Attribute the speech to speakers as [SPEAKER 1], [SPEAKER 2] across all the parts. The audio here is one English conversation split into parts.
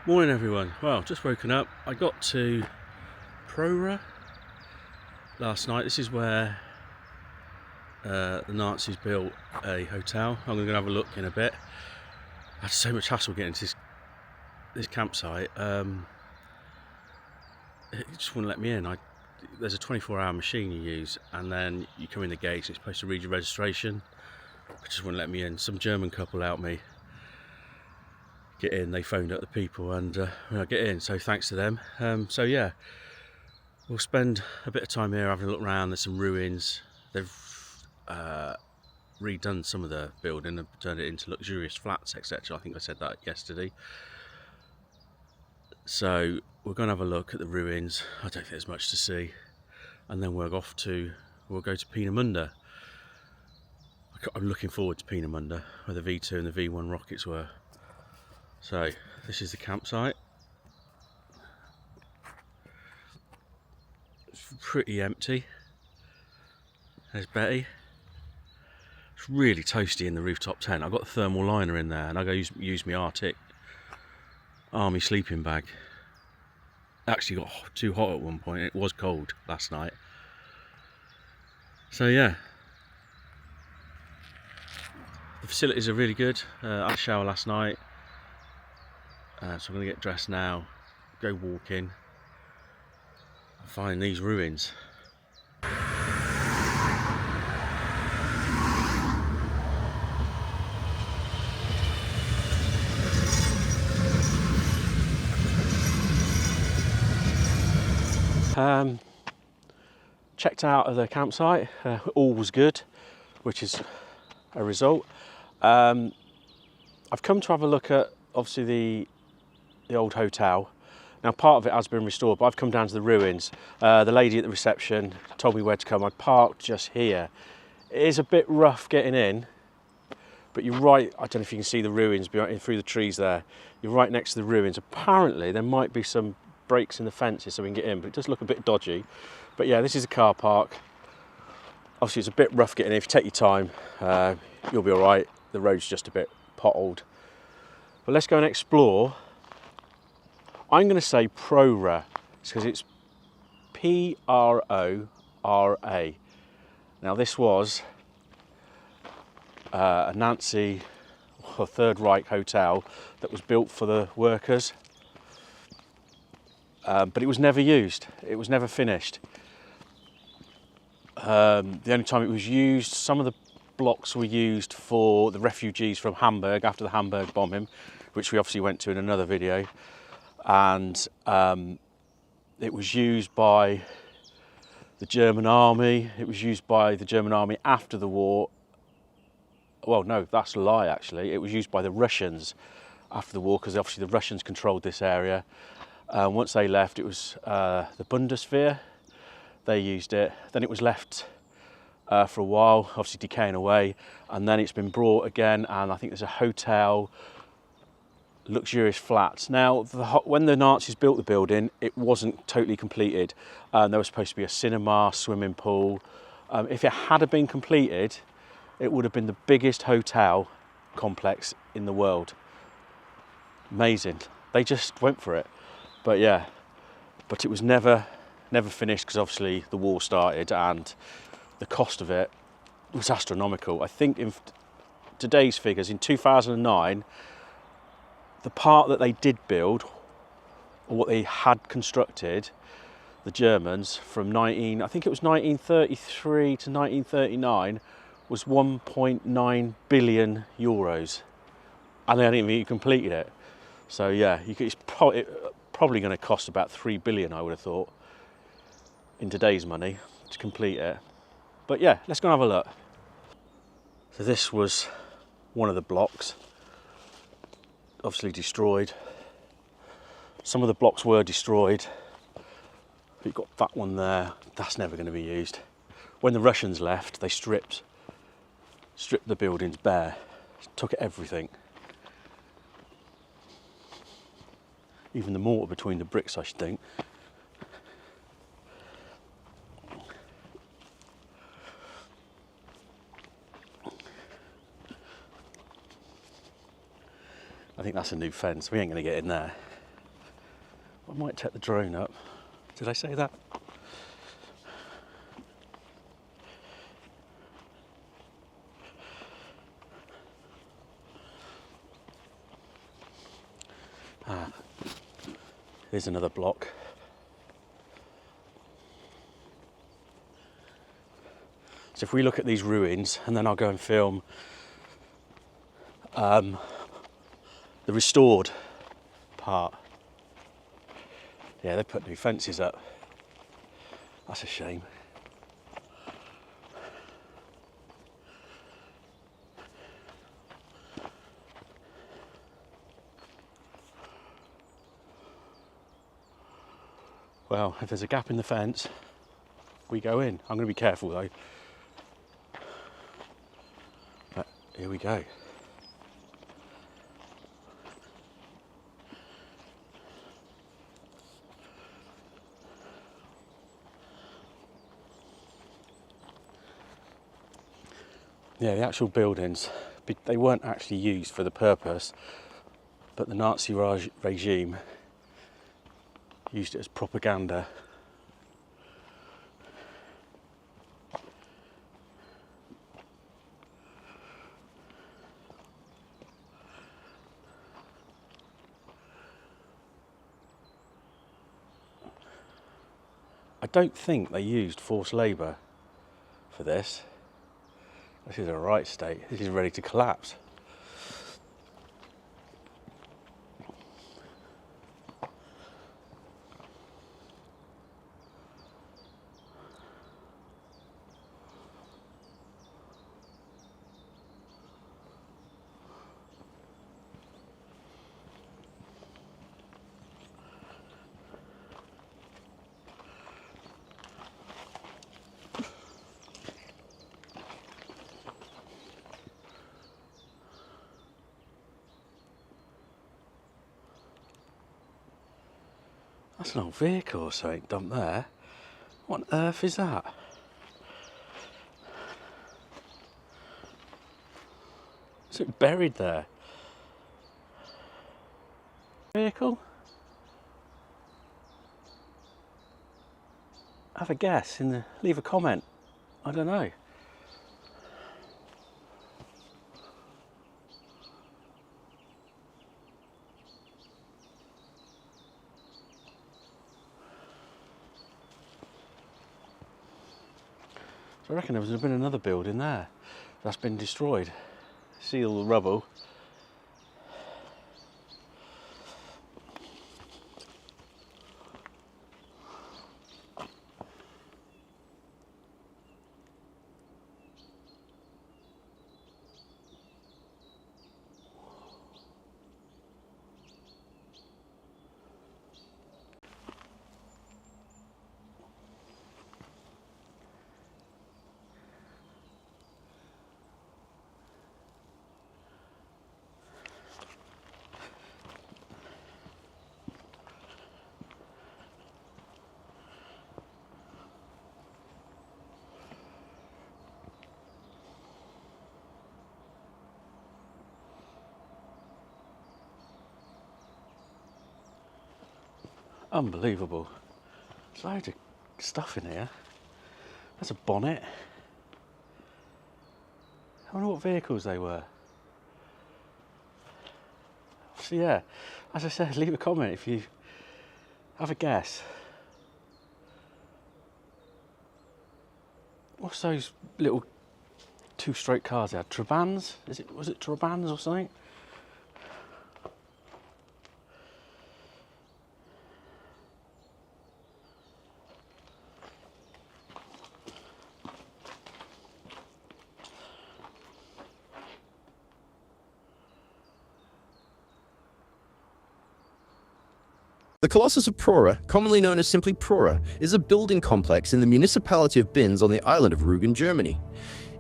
[SPEAKER 1] Morning everyone. Well, just woken up. I got to Prora last night. This is where the Nazis built a hotel. I'm going to have a look in a bit. I had so much hassle getting to this campsite. It just wouldn't let me in. There's a 24-hour machine you use, and then you come in the gates. It's supposed to read your registration. It just wouldn't let me in. Some German couple helped me get in. They phoned up the people and I get in, so thanks to them. So yeah, we'll spend a bit of time here having a look around. There's some ruins. They've redone some of the building and turned it into luxurious flats, etc. I think I said that yesterday. So we're going to have a look at the ruins. I don't think there's much to see, and then we'll go to Peenemünde. I'm looking forward to Peenemünde, where the V2 and the V1 rockets were. So this is the campsite. It's pretty empty. There's Betty. It's really toasty in the rooftop tent. I've got the thermal liner in there, and I go use my Arctic army sleeping bag. Actually got too hot at one point. It was cold last night. So yeah, the facilities are really good. I had a shower last night. So I'm going to get dressed now, go walking, and find these ruins. Checked out of the campsite, all was good, which is a result. I've come to have a look at obviously the old hotel. Now part of it has been restored, but I've come down to the ruins. The lady at the reception told me where to come. I parked just here. It is a bit rough getting in, but you're right. I don't know if you can see the ruins through the trees there. You're right next to the ruins. Apparently there might be some breaks in the fences so we can get in, but it does look a bit dodgy. But yeah, this is a car park. Obviously it's a bit rough getting in. If you take your time, you'll be all right. The road's just a bit potholed. But let's go and explore. I'm going to say Prora, because it's P-R-O-R-A. Now this was a Nazi or Third Reich hotel that was built for the workers, but it was never used. It was never finished. The only time it was used, some of the blocks were used for the refugees from Hamburg after the Hamburg bombing, which we obviously went to in another video, and it was used by the German army. It was used by the German army after the war. Well, no, that's a lie actually. It was used by the Russians after the war, because obviously the Russians controlled this area. Once they left, it was the Bundeswehr. They used it. Then it was left for a while, obviously decaying away, and then it's been brought again, and I think there's a hotel, luxurious flats. Now, when the Nazis built the building, it wasn't totally completed. There was supposed to be a cinema, swimming pool. If it had been completed, it would have been the biggest hotel complex in the world. Amazing. They just went for it. But yeah, but it was never finished, because obviously the war started and the cost of it was astronomical. I think in today's figures, in 2009, the part that they did build, or what they had constructed, the Germans, from I think it was 1933 to 1939, was 1.9 billion euros, and they hadn't even completed it. So yeah, it's probably going to cost about 3 billion, I would have thought, in today's money, to complete it. But yeah, let's go and have a look. So this was one of the blocks, obviously destroyed. Some of the blocks were destroyed. You've got that one there, that's never going to be used. When the Russians left, they stripped the buildings bare, took everything. Even the mortar between the bricks, I should think. I think that's a new fence. We ain't going to get in there. might take the drone up. Did I say that? Ah, here's another block. So if we look at these ruins, and then I'll go and film the restored part. Yeah, they put new fences up. That's a shame. Well, if there's a gap in the fence, we go in. I'm going to be careful though. But here we go. Yeah, the actual buildings, they weren't actually used for the purpose, but the Nazi regime used it as propaganda. I don't think they used forced labour for this. This is a right state. This is ready to collapse. That's an old vehicle or something dumped there. What on earth is that? Is it buried there? Vehicle? Have a guess leave a comment. I don't know. So I reckon there's been another building there that's been destroyed. See all the rubble. Unbelievable. There's loads of stuff in here. That's a bonnet. I wonder what vehicles they were. So yeah, as I said, leave a comment if you have a guess. What's those little two-stroke cars they had? Trabans? Was it Trabans or something?
[SPEAKER 2] The Colossus of Prora, commonly known as simply Prora, is a building complex in the municipality of Binz on the island of Rügen, Germany.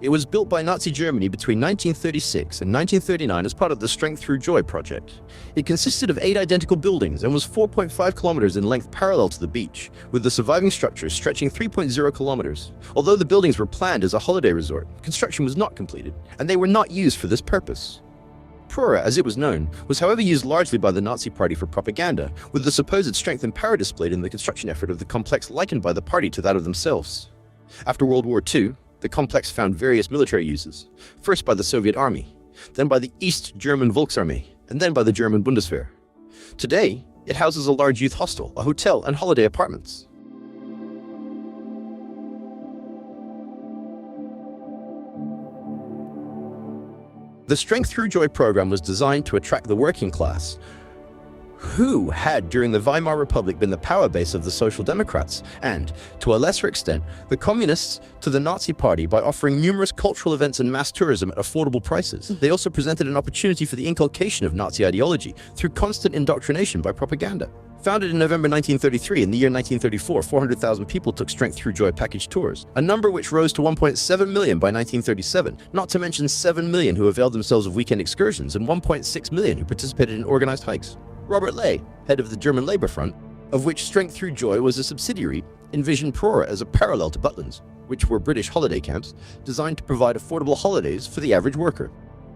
[SPEAKER 2] It was built by Nazi Germany between 1936 and 1939 as part of the Strength Through Joy project. It consisted of 8 identical buildings and was 4.5 kilometers in length parallel to the beach, with the surviving structures stretching 3.0 kilometers. Although the buildings were planned as a holiday resort, construction was not completed, and they were not used for this purpose. Prora, as it was known, was however used largely by the Nazi Party for propaganda, with the supposed strength and power displayed in the construction effort of the complex likened by the party to that of themselves. After World War II, the complex found various military uses, first by the Soviet Army, then by the East German Volksarmee, and then by the German Bundeswehr. Today, it houses a large youth hostel, a hotel, and holiday apartments. The Strength Through Joy program was designed to attract the working class, who had during the Weimar Republic been the power base of the Social Democrats, and, to a lesser extent, the Communists to the Nazi Party by offering numerous cultural events and mass tourism at affordable prices. They also presented an opportunity for the inculcation of Nazi ideology through constant indoctrination by propaganda. Founded in November 1933, in the year 1934, 400,000 people took Strength Through Joy package tours, a number which rose to 1.7 million by 1937, not to mention 7 million who availed themselves of weekend excursions and 1.6 million who participated in organized hikes. Robert Ley, head of the German Labour Front, of which Strength Through Joy was a subsidiary, envisioned Prora as a parallel to Butlins, which were British holiday camps designed to provide affordable holidays for the average worker.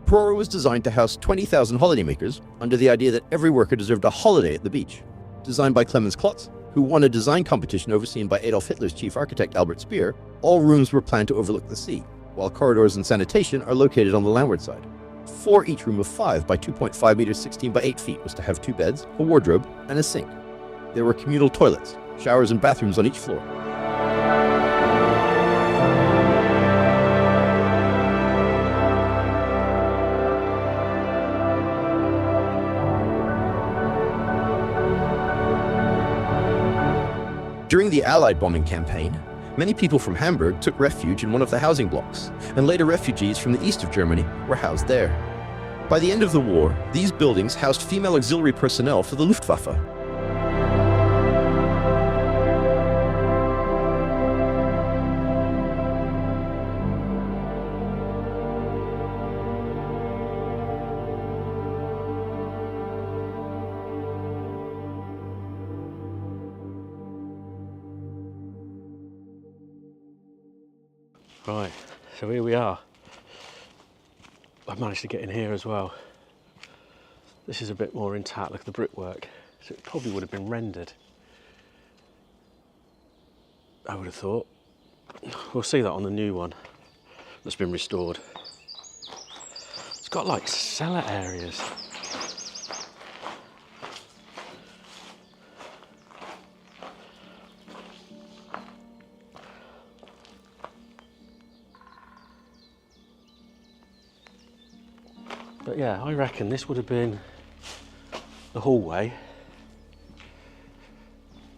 [SPEAKER 2] Prora was designed to house 20,000 holidaymakers under the idea that every worker deserved a holiday at the beach. Designed by Clemens Klotz, who won a design competition overseen by Adolf Hitler's chief architect Albert Speer, all rooms were planned to overlook the sea, while corridors and sanitation are located on the landward side. For each room of 5 by 2.5 meters 16 by 8 feet was to have 2 beds, a wardrobe, and a sink. There were communal toilets, showers and bathrooms on each floor. During the Allied bombing campaign, many people from Hamburg took refuge in one of the housing blocks, and later refugees from the east of Germany were housed there. By the end of the war, these buildings housed female auxiliary personnel for the Luftwaffe.
[SPEAKER 1] Right, so here we are. I've managed to get in here as well. This is a bit more intact, look at the brickwork. So it probably would have been rendered, I would have thought. We'll see that on the new one that's been restored. It's got like cellar areas. But yeah, I reckon this would have been the hallway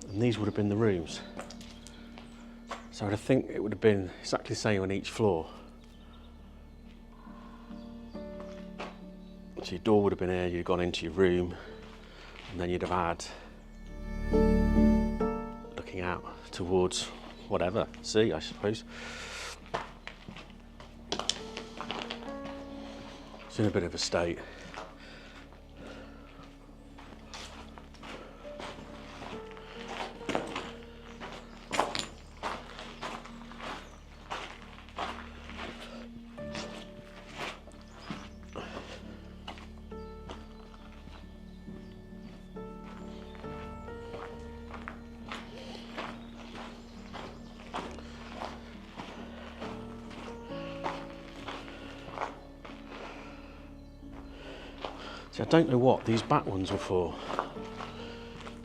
[SPEAKER 1] and these would have been the rooms. So I think it would have been exactly the same on each floor. So your door would have been here, you'd have gone into your room, and then you'd have had looking out towards whatever, sea I suppose. It's in a bit of a state. See, I don't know what these back ones were for.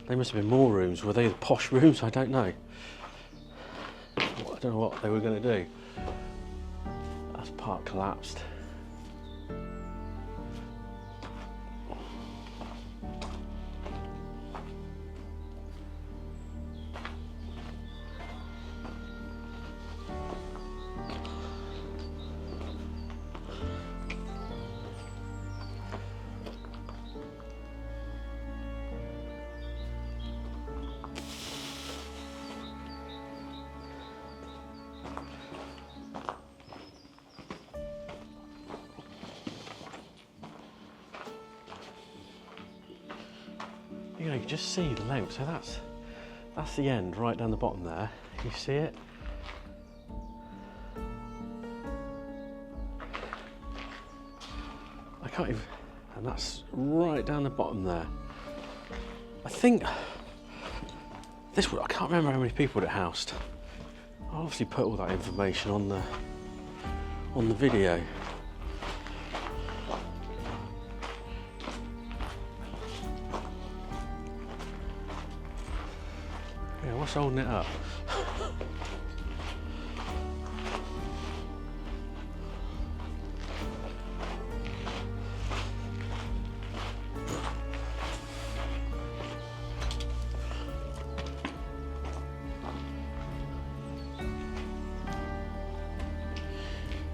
[SPEAKER 1] They must have been more rooms. Were they the posh rooms? I don't know. I don't know what they were going to do. That's part collapsed. You know, you can just see the length. So that's the end right down the bottom there. You see it? I can't even. and that's right down the bottom there. I think this would, I can't remember how many people it housed. I'll obviously put all that information on the video. Yeah, what's holding it up?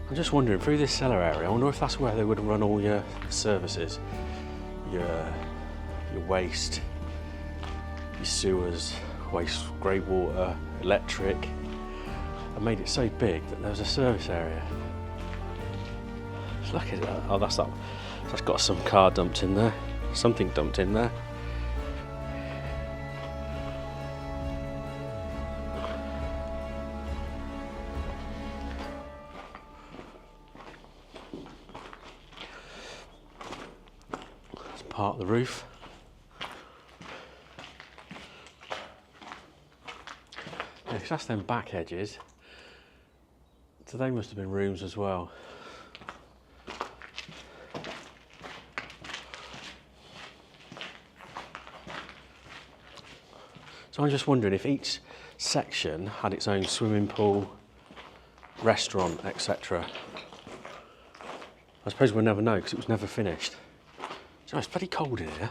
[SPEAKER 1] I'm just wondering, through this cellar area, I wonder if that's where they would run all your services, your waste, your sewers, waste, grey water, electric. I made it so big that there was a service area. Look at it. Oh, that's that. That's got some car dumped in there, something dumped in there. Part of the roof. Yeah, 'cause that's them back edges. So they must have been rooms as well. So I'm just wondering if each section had its own swimming pool, restaurant, etc. I suppose we'll never know because it was never finished. So it's bloody cold in here.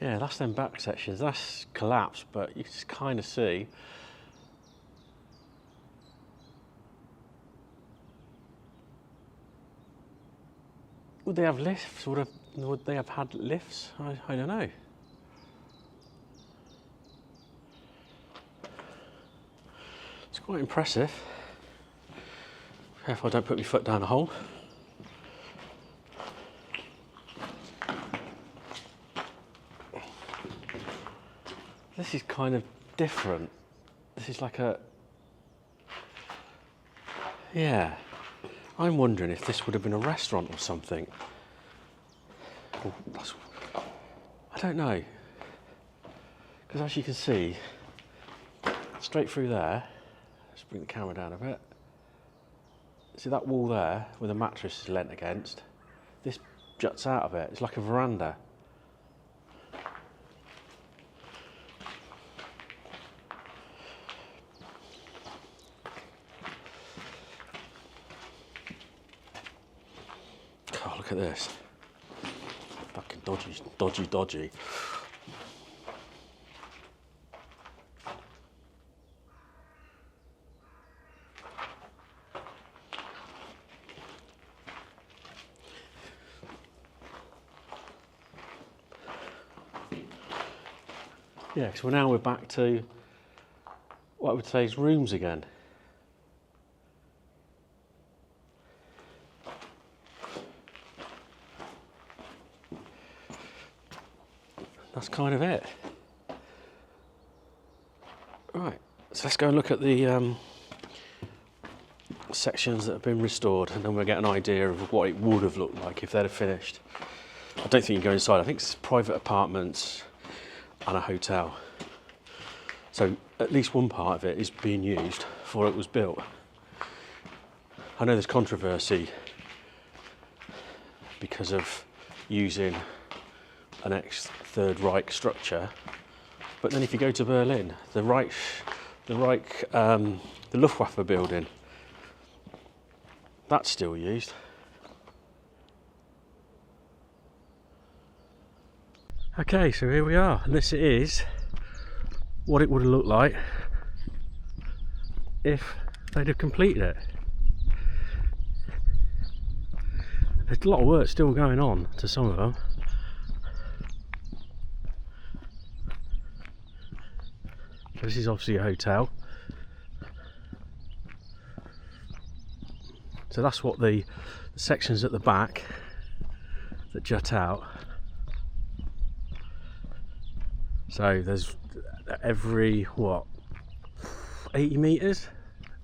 [SPEAKER 1] Yeah, that's them back sections. That's collapsed, but you can just kind of see. Would they have lifts? Would they have had lifts? I don't know. It's quite impressive. Careful I don't put my foot down a hole. This is kind of different. This is like a... Yeah. I'm wondering if this would have been a restaurant or something. Oh, I don't know. Because as you can see, straight through there, let's bring the camera down a bit. See that wall there, where the mattress is leant against? This juts out of it. It's like a veranda. Oh, look at this. Fucking dodgy. Yeah, so now we're back to what I would say is rooms again. That's kind of it. Right, so let's go and look at the sections that have been restored, and then we'll get an idea of what it would have looked like if they'd have finished. I don't think you can go inside. I think it's private apartments and a hotel. So at least one part of it is being used before it was built. I know there's controversy because of using an ex-Third Reich structure, but then if you go to Berlin, the Luftwaffe building, that's still used. Okay, so here we are, and this is what it would have looked like if they'd have completed it. There's a lot of work still going on to some of them. This is obviously a hotel. So that's what the sections at the back that jut out. So there's every, what, 80 metres,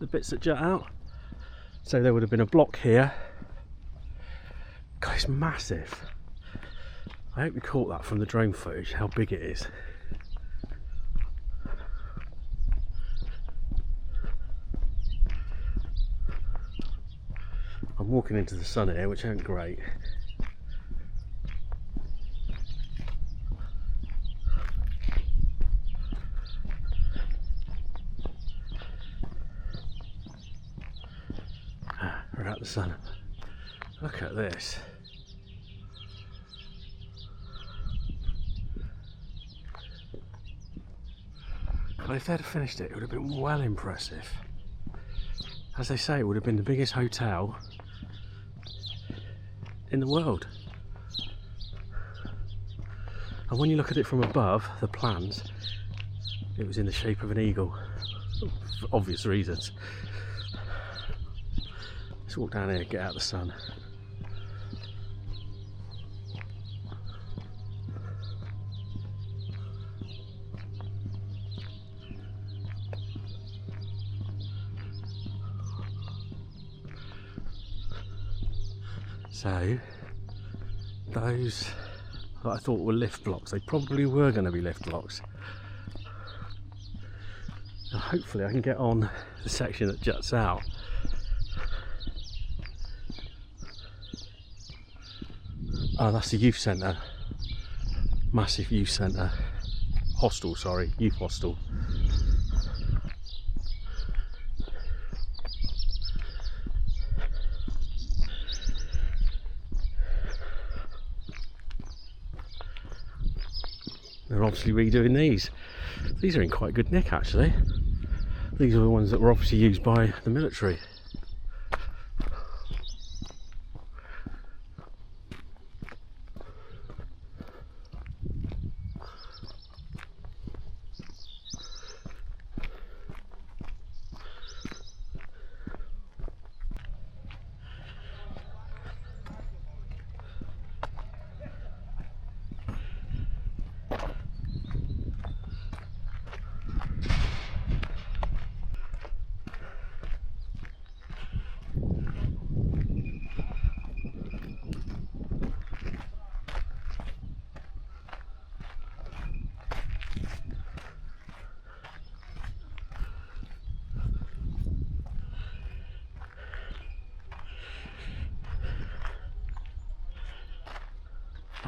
[SPEAKER 1] the bits that jut out. So there would have been a block here. God, it's massive. I hope you caught that from the drone footage, how big it is. I'm walking into the sun here, which ain't great. We're out the sun. Look at this. Well, if they'd have finished it, it would have been well impressive. As they say, it would have been the biggest hotel in the world. And when you look at it from above, the plans, it was in the shape of an eagle, for obvious reasons. Let's walk down here, get out of the sun. So, those that I thought were lift blocks, they probably were going to be lift blocks. Now hopefully I can get on the section that juts out. Oh, that's the youth centre. Massive youth centre. Hostel, sorry, youth hostel. They're obviously redoing these. These are in quite good nick actually. These are the ones that were obviously used by the military.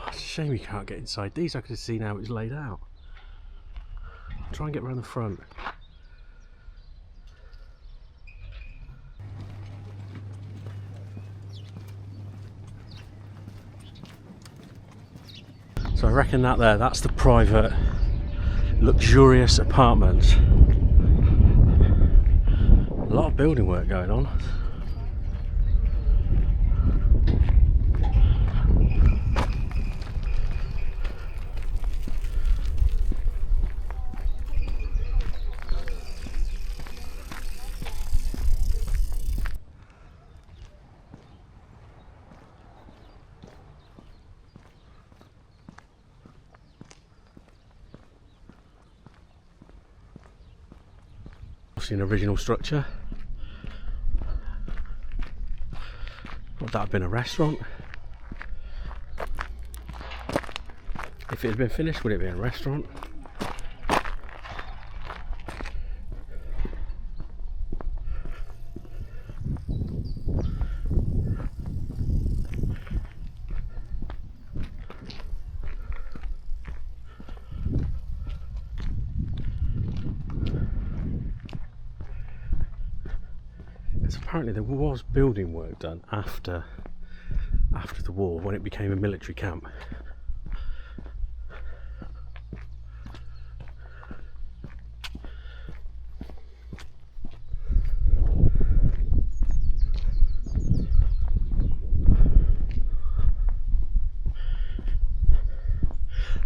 [SPEAKER 1] It's a shame you can't get inside these. I could have seen how it was laid out. I'll try and get around the front. So I reckon that's the private luxurious apartments. A lot of building work going on. An original structure. Would that have been a restaurant? If it had been finished, would it be a restaurant? Apparently there was building work done after the war when it became a military camp.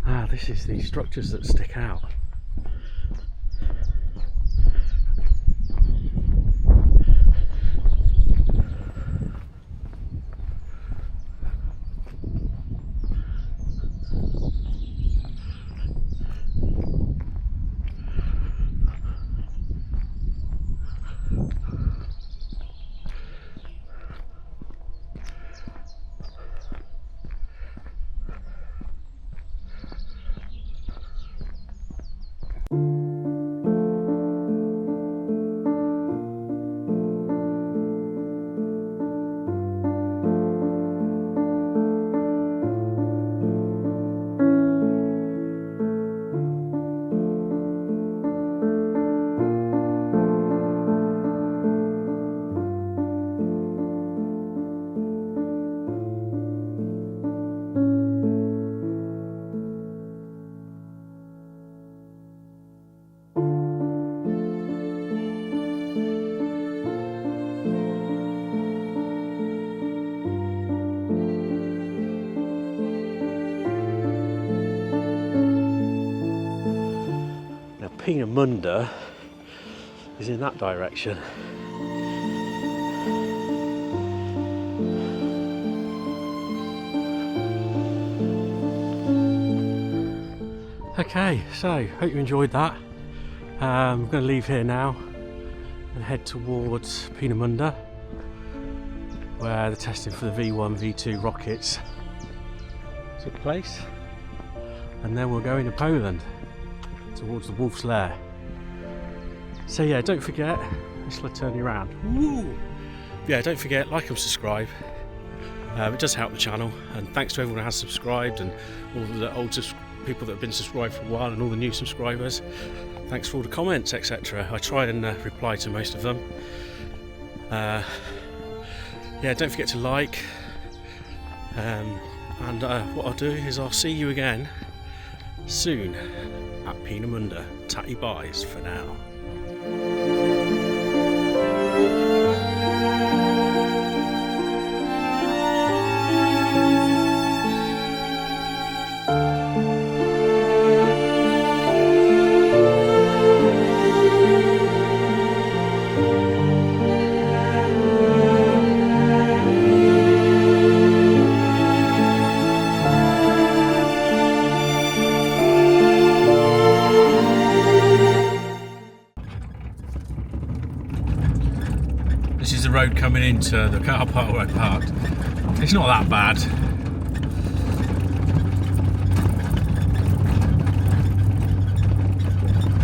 [SPEAKER 1] Ah, this is the structures that stick out. Peenemünde is in that direction. Okay, so hope you enjoyed that. I'm going to leave here now and head towards Peenemünde, where the testing for the V1, V2 rockets took place, and then we'll go into Poland towards the Wolf's Lair. So yeah, don't forget, this will turn you around. Woo! Yeah, don't forget, like and subscribe. It does help the channel, and thanks to everyone who has subscribed and all the old people that have been subscribed for a while and all the new subscribers. Thanks for all the comments, etc. I try and reply to most of them. Yeah, don't forget to like, and what I'll do is I'll see you again soon at Peenemünde. Tatty byes for now. This is the road coming into the car park where I parked. It's not that bad.